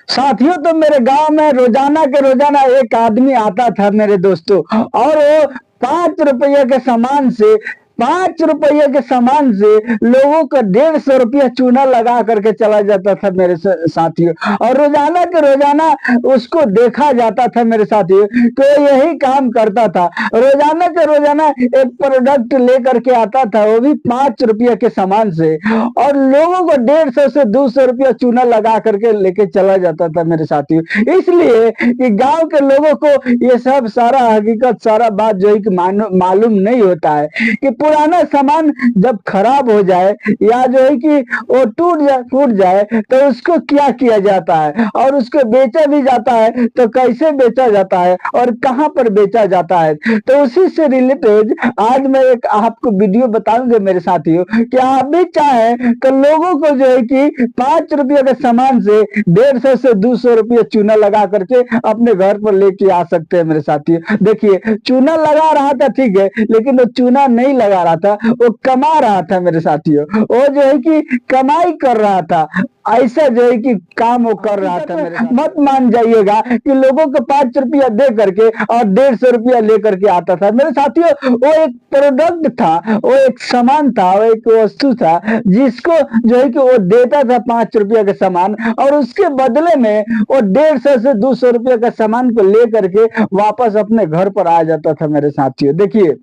साथियों, तो मेरे गांव में रोजाना के रोजाना एक आदमी आता था मेरे दोस्तों, और वो 5 रुपये के सामान से 5 रुपये के सामान से लोगों का 150 रुपया चूना लगा करके चला जाता था मेरे साथियों। और रोजाना के रोजाना उसको देखा जाता था मेरे साथियों, तो यही काम करता था। रोजाना के रोजाना एक प्रोडक्ट लेकर के आता था, वो भी 5 रुपये के सामान से, और लोगों को 150 से 200 रुपया चूना लगा करके लेके चला जाता था मेरे साथियों। इसलिए कि गांव के लोगों को ये सब सारा हकीकत, सारा बात जो है कि मालूम नहीं होता है कि पुराना सामान जब खराब हो जाए या जो है कि वो टूट जाए तो उसको क्या किया जाता है, और उसको बेचा भी जाता है तो कैसे बेचा जाता है और कहां पर बेचा जाता है। तो उसी से रिलेटेड आज मैं एक आपको वीडियो बताऊंगा मेरे साथियों कि आप भी चाहे तो लोगों को जो है कि 5 रुपये के सामान से 150 से 200 रुपये चूना लगा करके अपने घर पर लेके आ सकते हैं मेरे साथियों। देखिए, चूना लगा रहा था ठीक है, लेकिन वो चूना नहीं लगा रहा था, वो कमा रहा था मेरे साथियों। वो जो है कि कमाई कर रहा था, ऐसा जो है कि काम वो कर रहा था मेरे। मत मान जाइएगा कि लोगों को 5 रुपया दे करके और 150 रुपया लेकर के आता था मेरे साथियों। वो एक प्रोडक्ट था, वो एक सामान था, वो एक वस्तु था जिसको जो है कि वो देता था 5 रुपया का सामान, और उसके बदले में वो 150 से 200 रुपया का सामान को लेकर के वापस अपने घर पर आ जाता था मेरे साथियों। देखिए,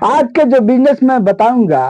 आज के जो बिजनेस मैं बताऊंगा,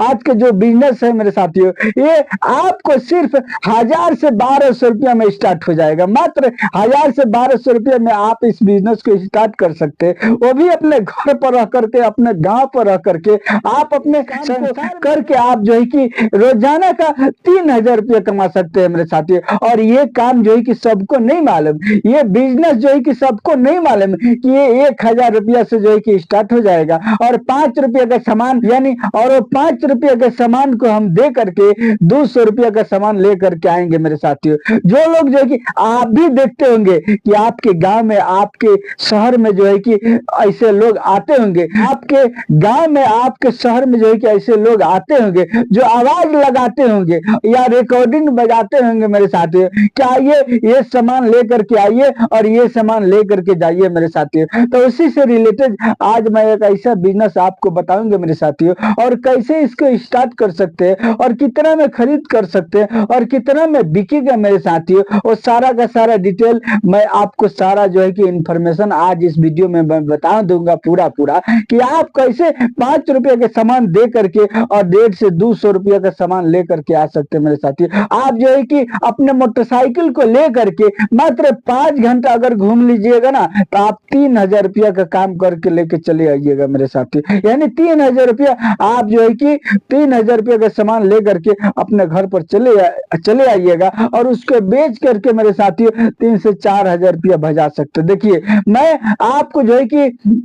आज के जो बिजनेस है मेरे साथियों, ये आपको सिर्फ 1000 से 1200 रुपया में स्टार्ट हो जाएगा। मात्र 1000 से 1200 रुपया में आप इस बिजनेस को स्टार्ट कर सकते हैं, वो भी अपने घर पर रह करके, अपने गांव पर रह करके। आप अपने काम को करके आप जो है कि रोजाना का 3000 रुपया कमा सकते हैं मेरे साथियों। और ये काम जो है कि सबको नहीं मालूम, ये बिजनेस जो है कि सबको नहीं मालूम कि ये 1000 रुपया से जो है कि स्टार्ट हो जाएगा, और 5 रुपये का सामान यानी, और वो 5 रुपये के सामान को हम दे करके 200 रुपया का सामान लेकर के आएंगे मेरे साथियों। जो लोग जो है कि आप भी देखते होंगे कि आपके गांव में, आपके शहर में जो है कि ऐसे लोग आते होंगे, आपके गांव में, आपके शहर में जो है कि ऐसे लोग आते होंगे जो आवाज लगाते होंगे या रिकॉर्डिंग बजाते होंगे मेरे साथियों कि आइए ये सामान लेकर के आइए और ये सामान लेकर के जाइए मेरे साथियों। तो उसी से रिलेटेड आज मैं एक ऐसा बिजनेस आपको बताऊंगा मेरे साथियों, और कैसे इसको स्टार्ट कर सकते हैं, और कितना में खरीद कर सकते हैं, और कितना में बिकेगा मेरे साथियों, और सारा का सारा डिटेल मैं आपको, सारा जो है कि इंफॉर्मेशन आज इस वीडियो में मैं बता दूंगा पूरा कि आप कैसे 5 रुपये के सामान दे करके और 150 से 200 रुपया का सामान लेकर के आ सकते हैं मेरे साथियों। आप जो है कि अपने मोटरसाइकिल को लेकर के मात्र 5 घंटा अगर घूम लीजिएगा ना, तो आप 3000 रुपया का काम करके लेके चले आइएगा मेरे साथियों। यानी 3000 रुपया आप जो है कि 3000 रुपया का सामान लेकर के अपने घर पर चले आइएगा, और उसको बेच करके मेरे साथियों 3 से 4000 रुपया बचा सकते। देखिए, मैं आपको जो है कि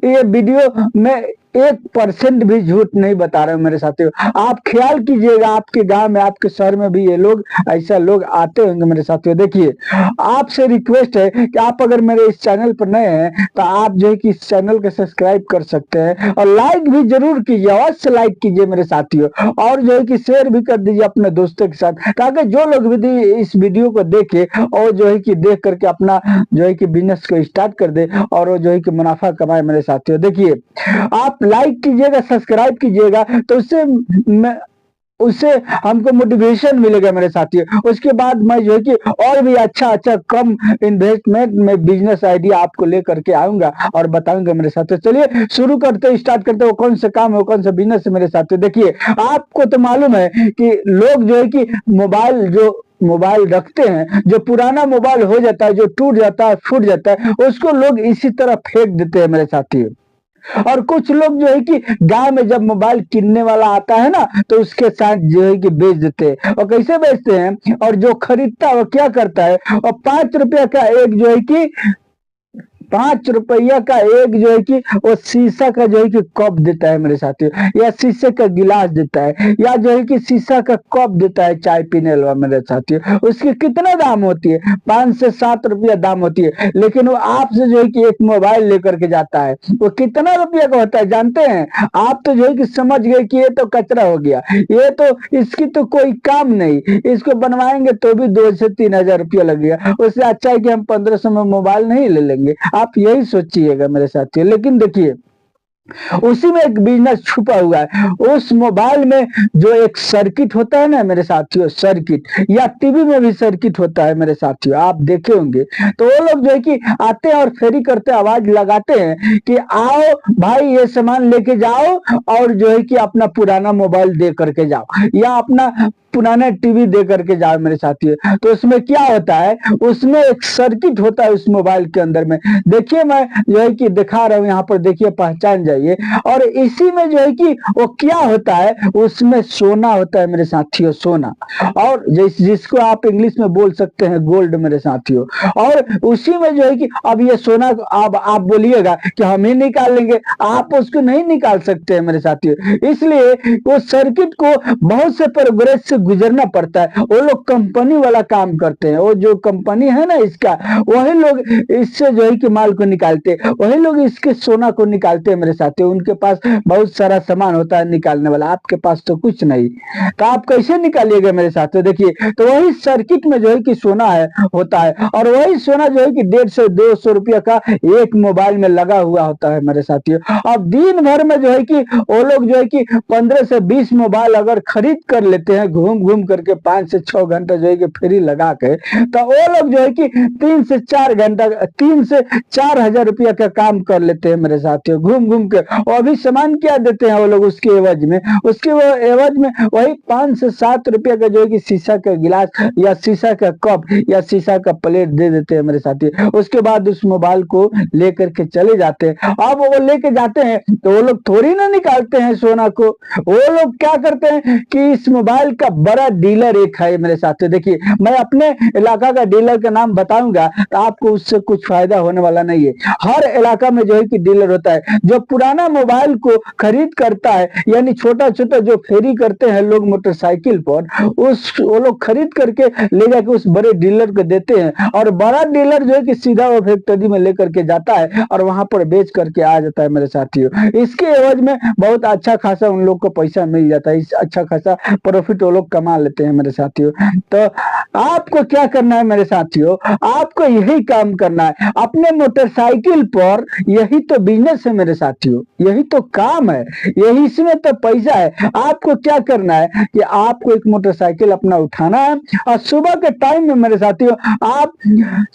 ये वीडियो में 1% भी झूठ नहीं बता रहे हूं मेरे साथियों। आप ख्याल कीजिएगा, आपके गांव में, आपके शहर में भी ये लोग, ऐसा लोग आते होंगे मेरे साथियों। देखिए, आपसे रिक्वेस्ट है कि आप अगर मेरे इस चैनल पर नए हैं तो आप जो है कि इस चैनल को सब्सक्राइब कर सकते हैं, और लाइक भी जरूर कीजिए, अवश्य लाइक कीजिए मेरे साथियों, और जो है कि शेयर भी कर दीजिए अपने दोस्तों के साथ, ताकि जो लोग भी इस वीडियो को देखे और जो है कि देख करके अपना जो है कि बिजनेस को स्टार्ट कर दे, और वो जो है कि मुनाफा कमाए मेरे साथियों। देखिए, आप लाइक कीजिएगा, सब्सक्राइब कीजिएगा, तो उससे हमको मोटिवेशन मिलेगा मेरे साथियों। उसके बाद मैं जो है कि और भी अच्छा कम इन्वेस्टमेंट में बिजनेस आइडिया आपको लेकर के आऊंगा और बताऊंगा मेरे साथियों। चलिए शुरू करते, स्टार्ट करते। वो कौन सा काम है, वो कौन सा बिजनेस है मेरे साथियों। देखिए, आपको तो मालूम है कि लोग जो है कि मोबाइल रखते हैं, जो पुराना मोबाइल हो जाता है, जो टूट जाता है, फूट जाता है, उसको लोग इसी तरह फेंक देते हैं मेरे साथियों। और कुछ लोग जो है कि गांव में जब मोबाइल किनने वाला आता है ना, तो उसके साथ जो है कि बेच देते हैं। और कैसे बेचते हैं, और जो खरीदता है वो क्या करता है, और 5 रुपया का एक जो है कि 5 रुपया का एक जो है कि वो शीशा का जो है कि कप देता है मेरे साथियों, या शीशे का गिलास देता है, या जो है कि शीशा का कप देता है चाय पीने वाला मेरे साथियों। उसकी कितना दाम होती है? 5 से 7 रुपया दाम होती है। लेकिन वो आपसे जो है कि एक मोबाइल लेकर के जाता है, वो कितना रुपया का होता है जानते हैं? आप तो जो है कि समझ गए कि ये तो कचरा हो गया, ये तो इसकी तो कोई काम नहीं, इसको बनवाएंगे तो भी 2 से 3 हजार रुपया लगेगा, उससे अच्छा है कि हम 1500 में मोबाइल नहीं ले लेंगे। आप यही सोचिएगा मेरे साथियों। लेकिन देखिए, उसी में एक बिजनेस छुपा हुआ है। उस मोबाइल में जो एक सर्किट होता है ना मेरे साथियों, सर्किट, या टीवी में भी सर्किट होता है मेरे साथियों, आप देखे होंगे। तो वो लोग जो है कि आते हैं और फेरी करते आवाज लगाते हैं कि आओ भाई ये सामान लेके जाओ, और जो है कि अपना पुराना मोबाइल दे करके जाओ, या अपना पुराना टीवी दे करके जाओ मेरे साथियों। तो उसमें क्या होता है? उसमें एक सर्किट होता है उस मोबाइल के अंदर में। देखिए, मैं जो है कि दिखा रहा हूँ यहाँ पर, देखिए, पहचान जाइए। और इसी में जो है कि वो क्या होता है, उसमें सोना होता है मेरे साथियों, सोना, और जिसको आप इंग्लिश में बोल सकते हैं गोल्ड मेरे साथियों। और उसी में जो है कि अब ये सोना, अब आप बोलिएगा कि हम ही निकाल लेंगे, आप उसको नहीं निकाल सकते हैं मेरे साथियों। इसलिए वो सर्किट को बहुत से प्रोग्रेस से गुजरना पड़ता है। वो लोग कंपनी वाला काम करते हैं, वो जो कंपनी है ना इसका, वही लोग इससे जो है कि माल को निकालते, वही लोग इसके सोना को निकालते हैं मेरे साथियों। उनके पास बहुत सारा सामान होता है निकालने वाला, आपके पास तो कुछ नहीं, तो आप कैसे निकालिएगा मेरे साथियों? देखिए, तो वही सर्किट में जो है कि सोना है होता है, और वही सोना जो है कि 150-200 रुपया का एक मोबाइल में लगा हुआ होता है मेरे साथियों। अब दिन भर में जो है कि वो लोग जो है कि 15 से 20 मोबाइल अगर खरीद कर लेते हैं, घूम घूम करके 5 से 6 घंटा जो है कि फेरी लगा के, तो वो लोग जो है कि 3 से 4 घंटा, 3 से 4 हजार रुपया का काम कर लेते हैं मेरे साथियों, घूम घूम के। और अभी सामान क्या देते हैं वो लोग उसके एवज में? उसके एवज में वही 5 से 7 रुपया का जो है कि शीशा का गिलास, या शीशा का कप, या शीशा का प्लेट दे देते हैं मेरे साथी। उसके बाद उस मोबाइल को लेकर के चले जाते हैं। अब वो लेके जाते हैं तो वो लोग थोड़ी ना निकालते हैं सोना को, वो लोग क्या करते हैं कि इस मोबाइल का बड़ा डीलर एक है मेरे साथ। देखिए, मैं अपने इलाका का डीलर का नाम बताऊंगा तो आपको उससे कुछ फायदा होने वाला नहीं है। हर इलाका में जो है कि डीलर होता है जो पुराना मोबाइल को खरीद करता है, यानी छोटा छोटा जो फेरी करते हैं लोग मोटरसाइकिल पर, वो लोग खरीद करके ले जाके उस बड़े डीलर को देते हैं, और बड़ा डीलर जो है कि सीधा वो फैक्ट्री में लेकर के जाता है और वहां पर बेच करके आ जाता है मेरे साथियों। इसके एवज में बहुत अच्छा खासा उन लोग को पैसा मिल जाता है, अच्छा खासा प्रॉफिट वो लोग कमा लेते हैं मेरे साथियों। तो आपको क्या करना है मेरे साथियों? आपको यही काम करना है अपने मोटरसाइकिल पर। यही तो बिजनेस है मेरे साथियों, यही तो काम है, यही इसमें तो पैसा है। आपको क्या करना है कि आपको एक मोटरसाइकिल अपना उठाना है, और सुबह के टाइम में मेरे साथियों आप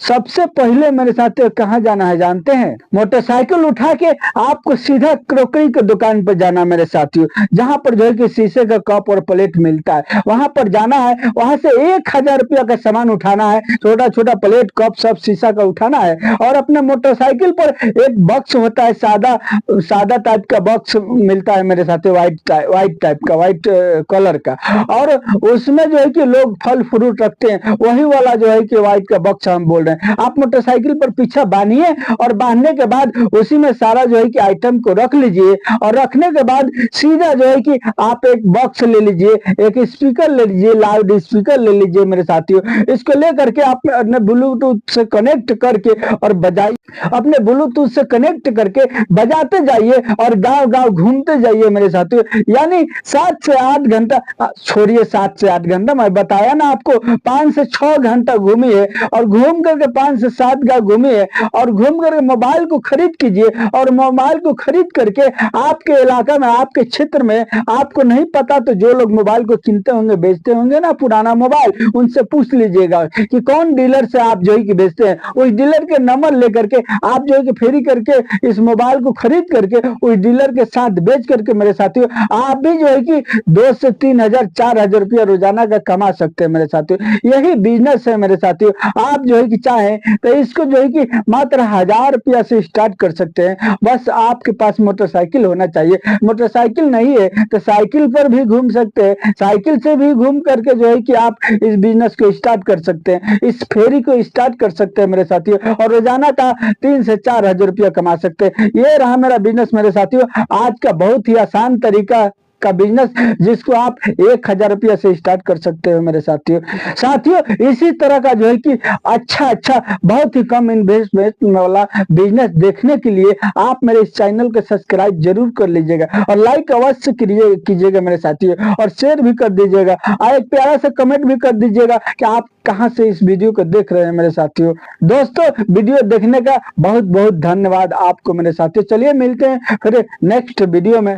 सबसे पहले मेरे साथियों कहाँ जाना है जानते हैं? मोटरसाइकिल उठा के आपको सीधा क्रॉकरी की दुकान पर जाना मेरे साथियों, जहां पर जो है कि शीशे का कप और प्लेट मिलता है, वहां पर जाना है। वहां से 1000 रुपया का सामान उठाना है, छोटा छोटा प्लेट कप सब शीशा का उठाना है, और अपने मोटरसाइकिल पर एक बॉक्स होता है, सादा सादा टाइप का बॉक्स मिलता है मेरे साथियों, व्हाइट टाइप का, व्हाइट कलर का, और उसमें जो है कि लोग फल फ्रूट रखते हैं, वही वाला जो है कि व्हाइट का बॉक्स हम बोल रहे हैं। आप मोटरसाइकिल पर पीछा बांधिए, और बांधने के बाद उसी में सारा जो है कि आइटम को रख लीजिए, और रखने के बाद सीधा जो है कि आप एक बॉक्स ले लीजिए, एक स्पीकर ले लीजिए, लाउड स्पीकर ले लीजिए मेरे साथियों। इसको लेकर के आप अपने ब्लूटूथ से कनेक्ट करके और बजाइए, अपने ब्लूटूथ से कनेक्ट करके बजाते जाइए और गांव गांव घूमते जाइए मेरे साथियों। यानी 7 से 8 घंटा, छोड़िए 7 से 8 घंटा, मैं बताया ना आपको, 5 से 6 घंटा घूमिए, और घूम करके 5 से 7 गांव घूमिए, और घूम करके मोबाइल को खरीद कीजिए। और मोबाइल को खरीद करके आपके इलाका में, आपके क्षेत्र में, आपको नहीं पता तो जो लोग मोबाइल को किनते होंगे, बेचते होंगे ना पुराना मोबाइल, उनसे पूछ लीजिएगा कि कौन डीलर से आप जो है कि बेचते हैं। उस डीलर के नंबर लेकर के आप जो है कि फेरी करके इस मोबाइल को खरीद करके उस डीलर के साथ बेच करके मेरे साथियों आप भी जो है कि 2 से 3 हजार 4 हजार रुपया रोजाना का कमा सकते हैं मेरे साथियों। यही बिजनेस है मेरे साथियों। आप जो है कि चाहें तो इसको जो है कि मात्र 1000 रुपया से स्टार्ट कर सकते हैं। बस आपके पास मोटरसाइकिल होना चाहिए। मोटरसाइकिल नहीं है तो साइकिल पर भी घूम सकते हैं, साइकिल से से भी घूम करके जो है कि आप इस बिजनेस को स्टार्ट कर सकते हैं, इस फेरी को स्टार्ट कर सकते हैं मेरे साथियों, और रोजाना का 3 से 4 हजार रुपया कमा सकते हैं। ये रहा मेरा बिजनेस मेरे साथियों, आज का बहुत ही आसान तरीका का बिजनेस, जिसको आप 1 हजार रुपया से स्टार्ट कर सकते हो मेरे साथियों। साथियों, इसी तरह का जो है कि अच्छा बहुत ही कम इन्वेस्टमेंट वाला बिजनेस देखने के लिए आप मेरे इस चैनल को सब्सक्राइब जरूर कर लीजिएगा, और लाइक अवश्य कीजिएगा मेरे साथियों, और शेयर भी कर दीजिएगा, और एक प्यारा सा कमेंट भी कर दीजिएगा कि आप कहां से इस वीडियो को देख रहे हैं मेरे साथियों। दोस्तों, वीडियो देखने का बहुत बहुत धन्यवाद आपको मेरे साथियों। चलिए मिलते हैं फिर नेक्स्ट वीडियो में।